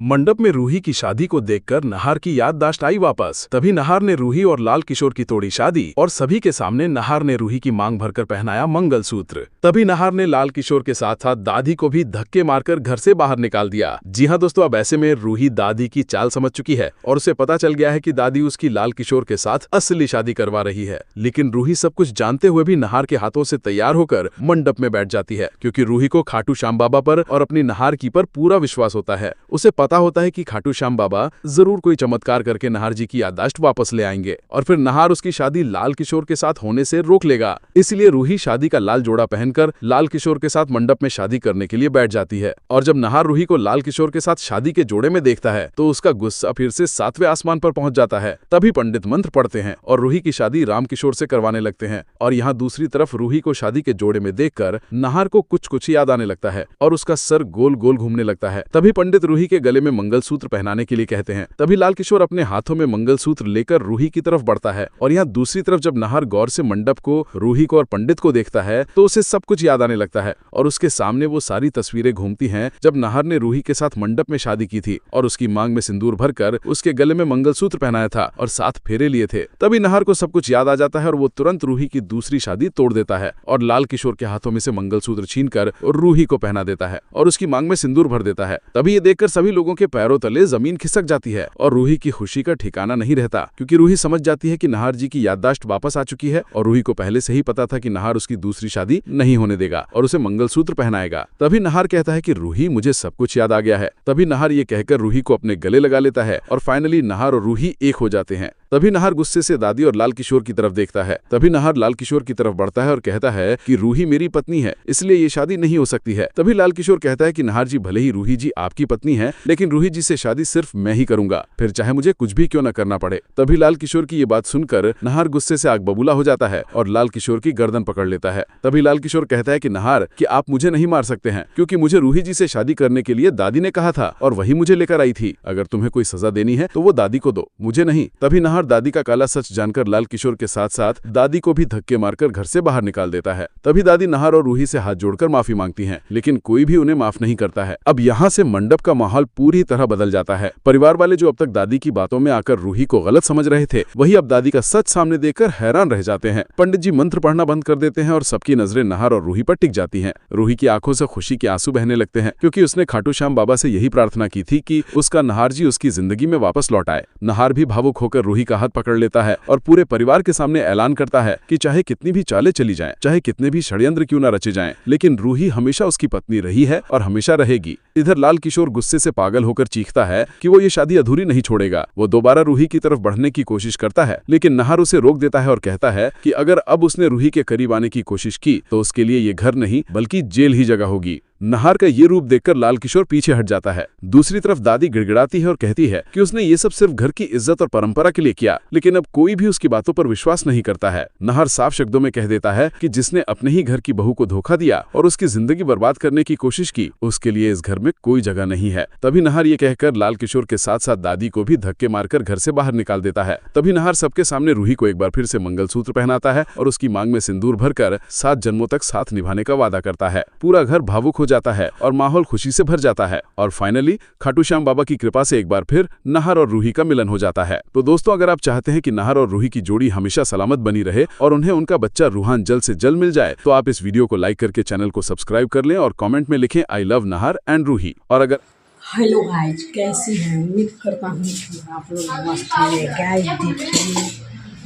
मंडप में रूही की शादी को देखकर नहार की याददाश्त आई वापस। तभी नहार ने रूही और लाल किशोर की तोड़ी शादी और सभी के सामने नहार ने रूही की मांग भरकर पहनाया मंगलसूत्र। तभी नहार ने लाल किशोर के साथ साथ दादी को भी धक्के मारकर घर से बाहर निकाल दिया। जी हाँ दोस्तों, अब ऐसे में रूही दादी की चाल समझ चुकी है और उसे पता चल गया है कि दादी उसकी लाल किशोर के साथ असली शादी करवा रही है। लेकिन रूही सब कुछ जानते हुए भी नहार के हाथों से तैयार होकर मंडप में बैठ जाती है, क्योंकि रूही को खाटू श्याम बाबा पर और अपनी नहार की पर पूरा विश्वास होता है। उसे पता होता है कि खाटू श्याम बाबा जरूर कोई चमत्कार करके नहार जी की याददाश्त वापस ले आएंगे और फिर नहार उसकी शादी लाल किशोर के साथ होने से रोक लेगा। इसलिए रूही शादी का लाल जोड़ा पहनकर लाल किशोर के साथ मंडप में शादी करने के लिए बैठ जाती है। और जब नहार रूही को लाल किशोर के साथ शादी के जोड़े में देखता है तो उसका गुस्सा फिर से 7वें आसमान पर पहुंच जाता है। तभी पंडित मंत्र पढ़ते हैं और रूही की शादी राम किशोर से करवाने लगते हैं। और यहाँ दूसरी तरफ रूही को शादी के जोड़े में देखकर नहार को कुछ कुछ याद आने लगता है और उसका सर गोल गोल घूमने लगता है। तभी पंडित रूही के गले में मंगलसूत्र पहनाने के लिए कहते हैं। तभी लाल किशोर अपने हाथों में मंगलसूत्र लेकर रूही की तरफ बढ़ता है। और यहाँ दूसरी तरफ जब नहार गौर से मंडप को, रूही को और पंडित को देखता है तो उसे सब कुछ याद आने लगता है और उसके सामने वो सारी तस्वीरें घूमती हैं जब नहार ने रूही के साथ मंडप में शादी की थी और उसकी मांग में सिंदूर भरकर उसके गले में मंगलसूत्र पहनाया था और 7 फेरे लिए थे। तभी नहार को सब कुछ याद आ जाता है और वो तुरंत रूही की दूसरी शादी तोड़ देता है और लाल किशोर के हाथों में से मंगलसूत्र छीनकर रूही को पहना देता है और उसकी मांग में सिंदूर भर देता है। तभी ये देखकर सभी लोगों के पैरों तले जमीन खिसक जाती है और रूही की खुशी का ठिकाना नहीं रहता, क्योंकि रूही समझ जाती है कि नहार जी की याददाश्त वापस आ चुकी है और रूही को पहले से ही पता था कि नहार उसकी दूसरी शादी नहीं होने देगा और उसे मंगलसूत्र पहनाएगा। तभी नहार कहता है कि रूही, मुझे सब कुछ याद आ गया है। तभी नहार ये कहकर रूही को अपने गले लगा लेता है और फाइनली नहार और रूही एक हो जाते हैं। तभी नहार गुस्से से दादी और लाल किशोर की तरफ देखता है। तभी नहार लाल किशोर की तरफ बढ़ता है और कहता है कि रूही मेरी पत्नी है, इसलिए ये शादी नहीं हो सकती है। तभी लाल किशोर कहता है कि नहार जी, भले ही रूही जी आपकी पत्नी है, लेकिन रूही जी से शादी सिर्फ मैं ही करूंगा, फिर चाहे मुझे कुछ भी क्यों न करना पड़े। तभी लाल किशोर की ये बात सुनकर नहार गुस्से से आग बबूला हो जाता है और लाल किशोर की गर्दन पकड़ लेता है। तभी लाल किशोर कहता है कि नहार, कि आप मुझे नहीं मार सकते हैं, क्योंकि मुझे रूही जी से शादी करने के लिए दादी ने कहा था और वही मुझे लेकर आई थी। अगर तुम्हें कोई सजा देनी है तो वो दादी को दो, मुझे नहीं। तभी नहार दादी का काला सच जानकर लाल किशोर के साथ साथ दादी को भी धक्के मारकर घर से बाहर निकाल देता है। तभी दादी नहार और रूही से हाथ जोड़कर माफी मांगती हैं, लेकिन कोई भी उन्हें माफ नहीं करता है। अब यहाँ से मंडप का माहौल पूरी तरह बदल जाता है। परिवार वाले जो अब तक दादी की बातों में आकर रूही को गलत समझ रहे थे, वही अब दादी का सच सामने देखकर हैरान रह जाते हैं। पंडित जी मंत्र पढ़ना बंद कर देते हैं और सबकी नजरें नहार और रूही पर टिक जाती हैं। रूही की आंखों से खुशी के आंसू बहने लगते हैं, क्योंकि उसने खाटू श्याम बाबा से यही प्रार्थना की थी कि उसका नहार जी उसकी जिंदगी में वापस लौट आए। नहार भी भावुक होकर रूही का हाथ पकड़ लेता है और पूरे परिवार के सामने ऐलान करता है कि चाहे कितनी भी चालें चली जाएं, चाहे कितने भी षड्यंत्र क्यों न रचे जाएं, लेकिन रूही हमेशा उसकी पत्नी रही है और हमेशा रहेगी। इधर लाल किशोर गुस्से से पागल होकर चीखता है कि वो ये शादी अधूरी नहीं छोड़ेगा। वो दोबारा रूही की तरफ बढ़ने की कोशिश करता है, लेकिन नहार उसे रोक देता है और कहता है कि अगर अब उसने रूही के करीब आने की कोशिश की तो उसके लिए ये घर नहीं बल्कि जेल ही जगह होगी। नहार का ये रूप देखकर लाल किशोर पीछे हट जाता है। दूसरी तरफ दादी गिड़गिड़ाती है और कहती है कि उसने ये सब सिर्फ घर की इज्जत और परंपरा के लिए किया, लेकिन अब कोई भी उसकी बातों पर विश्वास नहीं करता है। नहार साफ शब्दों में कह देता है कि जिसने अपने ही घर की बहू को धोखा दिया और उसकी जिंदगी बर्बाद करने की कोशिश की, उसके लिए इस घर में कोई जगह नहीं है। तभी नहार ये कहकर लाल किशोर के साथ साथ दादी को भी धक्के मारकर घर से बाहर निकाल देता है। तभी नहार सबके सामने रूही को एक बार फिर से मंगलसूत्र पहनाता है और उसकी मांग में सिंदूर भरकर 7 जन्मों तक साथ निभाने का वादा करता है। पूरा घर भावुक हो जाता है और माहौल खुशी से भर जाता है और फाइनली खाटू श्याम बाबा की कृपा से एक बार फिर नहार और रूही का मिलन हो जाता है। तो दोस्तों, अगर आप चाहते हैं कि नहार और रूही की जोड़ी हमेशा सलामत बनी रहे और उन्हें उनका बच्चा रूहान जल्द से जल्द मिल जाए, तो आप इस वीडियो को लाइक करके चैनल को सब्सक्राइब कर लें और कमेंट में लिखें I love Nahar and Ruhi. और अगर हेलो गाइज, कैसी हैं? उम्मीद करता हूँ कि आप लोग मस्त हैं। गाइज देखिए,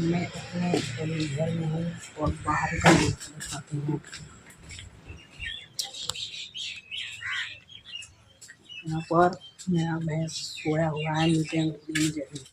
मैं अपने घर में हूँ और बाहर का दिखाते हैं। यहाँ पर मेरा भैंस सोया हुआ है नीचे।